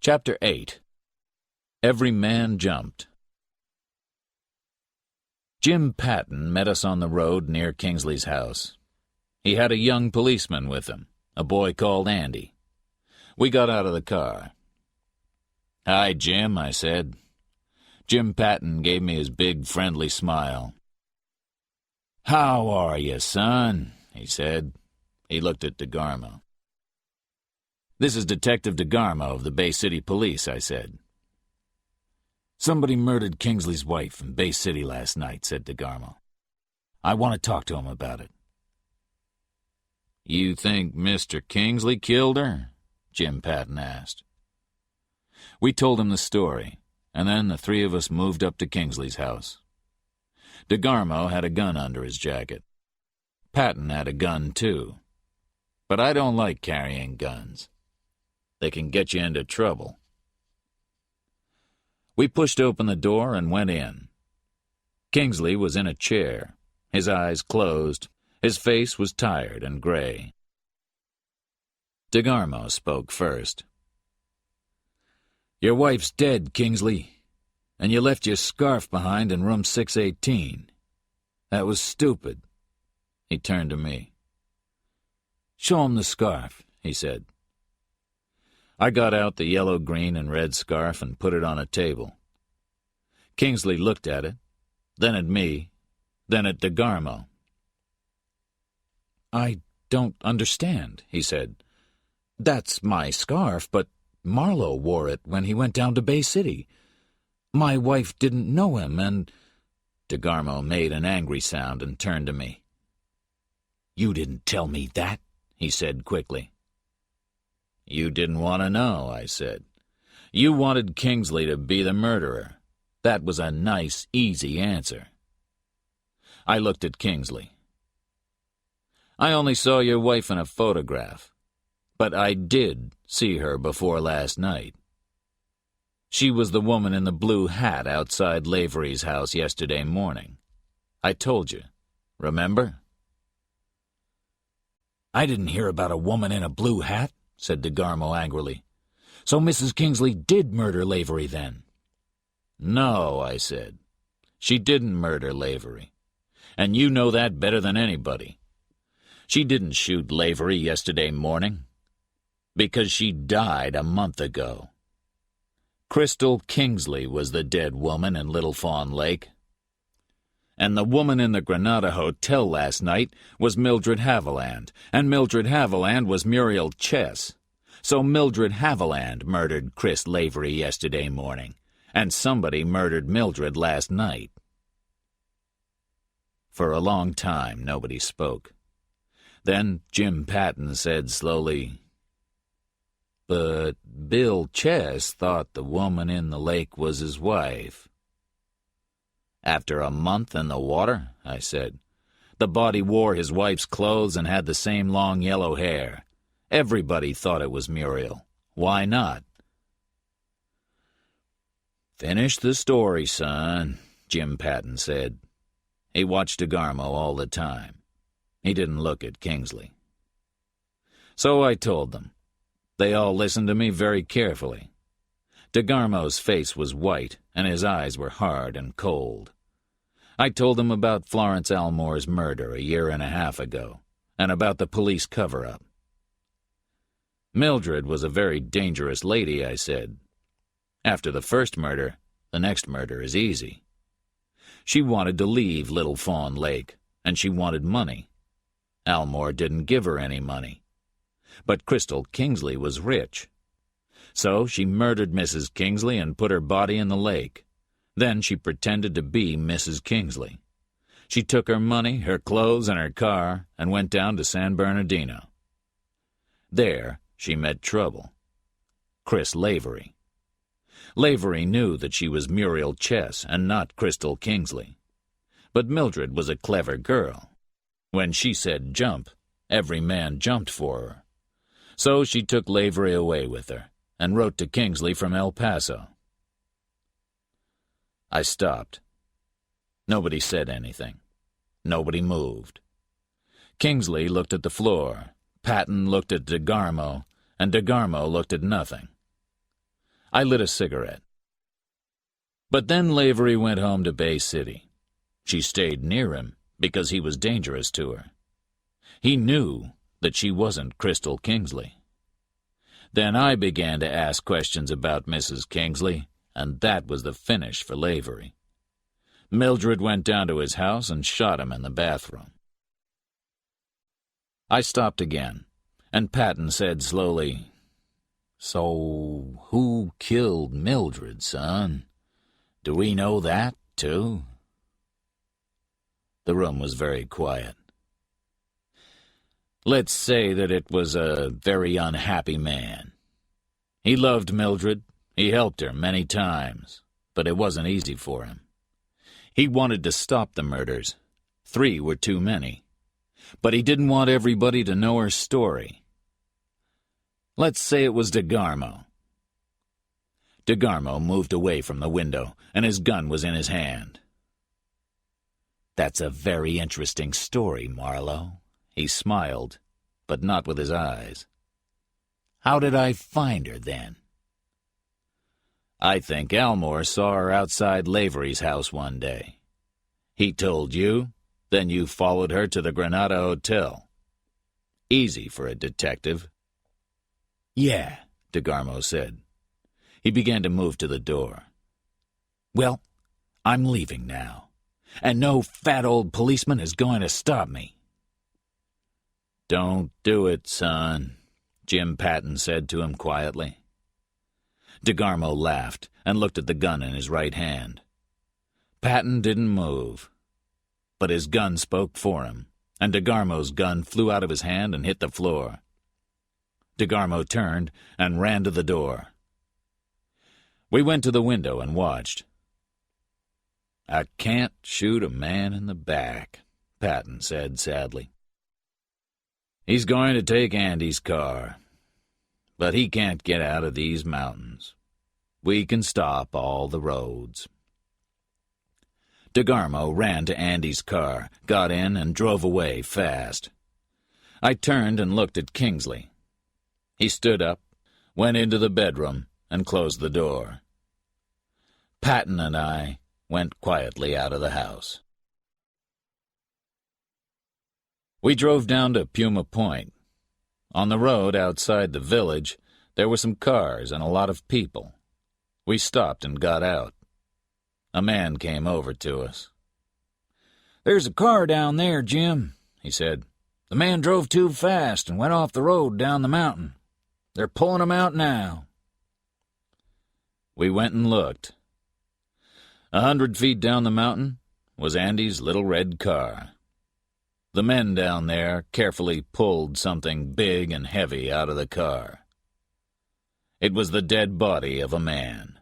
Chapter 8. Every Man Jumped. Jim Patton met us on the road near Kingsley's house. He had a young policeman with him, a boy called Andy. We got out of the car. "Hi, Jim," I said. Jim Patton gave me his big, friendly smile. "How are you, son?" he said. He looked at DeGarmo. "This is Detective DeGarmo of the Bay City Police," I said. "Somebody murdered Kingsley's wife in Bay City last night," said DeGarmo. "I want to talk to him about it." "You think Mr. Kingsley killed her?" Jim Patton asked. We told him the story, and then the three of us moved up to Kingsley's house. DeGarmo had a gun under his jacket. Patton had a gun, too. But I don't like carrying guns. They can get you into trouble. We pushed open the door and went in. Kingsley was in a chair, his eyes closed. His face was tired and gray. DeGarmo spoke first. "Your wife's dead, Kingsley, and you left your scarf behind in room 618. That was stupid." He turned to me. "Show him the scarf," he said. I got out the yellow, green, and red scarf and put it on a table. Kingsley looked at it, then at me, then at DeGarmo. "I don't understand," he said. "That's my scarf, but Marlowe wore it when he went down to Bay City. My wife didn't know him, and—" DeGarmo made an angry sound and turned to me. "You didn't tell me that," he said quickly. "You didn't want to know," I said. "You wanted Kingsley to be the murderer. That was a nice, easy answer." I looked at Kingsley. "I only saw your wife in a photograph, but I did see her before last night. She was the woman in the blue hat outside Lavery's house yesterday morning. I told you, remember?" "I didn't hear about a woman in a blue hat," said DeGarmo angrily. "So Mrs. Kingsley did murder Lavery then?" "No," I said. "She didn't murder Lavery. And you know that better than anybody. She didn't shoot Lavery yesterday morning, because she died a month ago. Crystal Kingsley was the dead woman in Little Fawn Lake. And the woman in the Granada Hotel last night was Mildred Haviland, and Mildred Haviland was Muriel Chess. So Mildred Haviland murdered Chris Lavery yesterday morning, and somebody murdered Mildred last night." For a long time, nobody spoke. Then Jim Patton said slowly, "But Bill Chess thought the woman in the lake was his wife." "After a month in the water," I said. "The body wore his wife's clothes and had the same long yellow hair. Everybody thought it was Muriel. Why not?" "Finish the story, son," Jim Patton said. He watched DeGarmo all the time. He didn't look at Kingsley. So I told them. They all listened to me very carefully. DeGarmo's face was white, and his eyes were hard and cold. I told them about Florence Almore's murder a year and a half ago, and about the police cover-up. "Mildred was a very dangerous lady," I said. "After the first murder, the next murder is easy. She wanted to leave Little Fawn Lake, and she wanted money. Almore didn't give her any money. But Crystal Kingsley was rich. So she murdered Mrs. Kingsley and put her body in the lake. Then she pretended to be Mrs. Kingsley. She took her money, her clothes, and her car and went down to San Bernardino. There she met trouble. Chris Lavery. Lavery knew that she was Muriel Chess and not Crystal Kingsley. But Mildred was a clever girl. When she said jump, every man jumped for her. So she took Lavery away with her and wrote to Kingsley from El Paso." I stopped. Nobody said anything. Nobody moved. Kingsley looked at the floor, Patton looked at DeGarmo, and DeGarmo looked at nothing. I lit a cigarette. But then Lavery went home to Bay City. She stayed near him because he was dangerous to her. He knew that she wasn't Crystal Kingsley. Then I began to ask questions about Mrs. Kingsley, and that was the finish for Lavery. Mildred went down to his house and shot him in the bathroom. I stopped again, and Patton said slowly, "So who killed Mildred, son? Do we know that, too?" The room was very quiet. Let's say that it was a very unhappy man. He loved Mildred. He helped her many times, but it wasn't easy for him. He wanted to stop the murders. 3 were too many. But he didn't want everybody to know her story. Let's say it was DeGarmo. DeGarmo moved away from the window, and his gun was in his hand. "That's a very interesting story, Marlowe." He smiled, but not with his eyes. "How did I find her, then?" "I think Elmore saw her outside Lavery's house one day. He told you, then you followed her to the Granada Hotel. Easy for a detective." "Yeah," DeGarmo said. He began to move to the door. "Well, I'm leaving now, and no fat old policeman is going to stop me." "Don't do it, son," Jim Patton said to him quietly. DeGarmo laughed and looked at the gun in his right hand. Patton didn't move, but his gun spoke for him, and DeGarmo's gun flew out of his hand and hit the floor. DeGarmo turned and ran to the door. We went to the window and watched. "I can't shoot a man in the back," Patton said sadly. "He's going to take Andy's car, but he can't get out of these mountains. We can stop all the roads." DeGarmo ran to Andy's car, got in, and drove away fast. I turned and looked at Kingsley. He stood up, went into the bedroom, and closed the door. Patton and I went quietly out of the house. We drove down to Puma Point. On the road outside the village, there were some cars and a lot of people. We stopped and got out. A man came over to us. "There's a car down there, Jim," he said. "The man drove too fast and went off the road down the mountain. They're pulling him out now." We went and looked. 100 feet down the mountain was Andy's little red car. The men down there carefully pulled something big and heavy out of the car. It was the dead body of a man.